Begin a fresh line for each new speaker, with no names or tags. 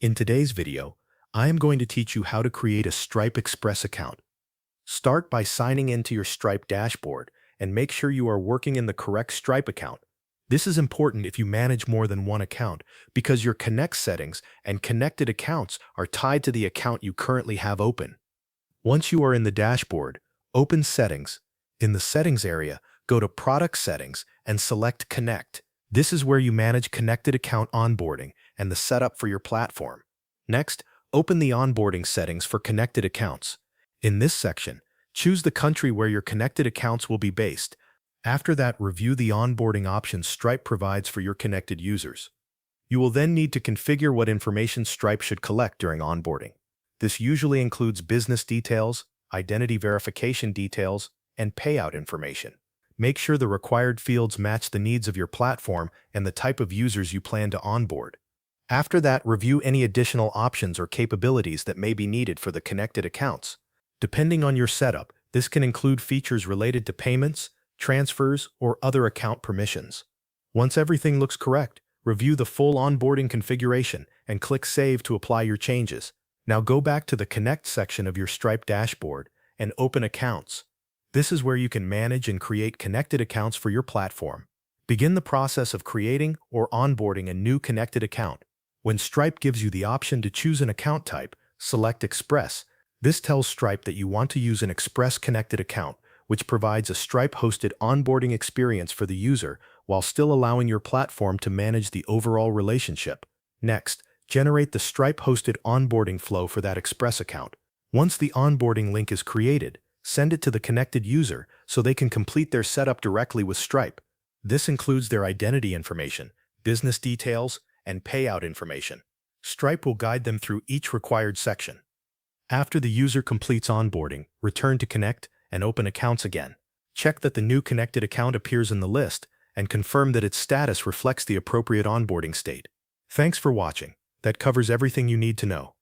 In today's video, I am going to teach you how to create a Stripe Express account. Start by signing into your Stripe dashboard and make sure you are working in the correct Stripe account. This is important if you manage more than one account because your Connect settings and connected accounts are tied to the account you currently have open. Once you are in the dashboard, open Settings. In the Settings area, go to Product Settings and select Connect. This is where you manage connected account onboarding and the setup for your platform. Next, open the onboarding settings for connected accounts. In this section, choose the country where your connected accounts will be based. After that, review the onboarding options Stripe provides for your connected users. You will then need to configure what information Stripe should collect during onboarding. This usually includes business details, identity verification details, and payout information. Make sure the required fields match the needs of your platform and the type of users you plan to onboard. After that, review any additional options or capabilities that may be needed for the connected accounts. Depending on your setup, this can include features related to payments, transfers, or other account permissions. Once everything looks correct, review the full onboarding configuration and click Save to apply your changes. Now go back to the Connect section of your Stripe dashboard and open Accounts. This is where you can manage and create connected accounts for your platform. Begin the process of creating or onboarding a new connected account. When Stripe gives you the option to choose an account type, select Express. This tells Stripe that you want to use an Express connected account, which provides a Stripe-hosted onboarding experience for the user while still allowing your platform to manage the overall relationship. Next, generate the Stripe-hosted onboarding flow for that Express account. Once the onboarding link is created, send it to the connected user so they can complete their setup directly with Stripe. This includes their identity information, business details, and payout information. Stripe will guide them through each required section. After the user completes onboarding, return to Connect and open Accounts again. Check that the new connected account appears in the list and confirm that its status reflects the appropriate onboarding state. Thanks for watching. That covers everything you need to know.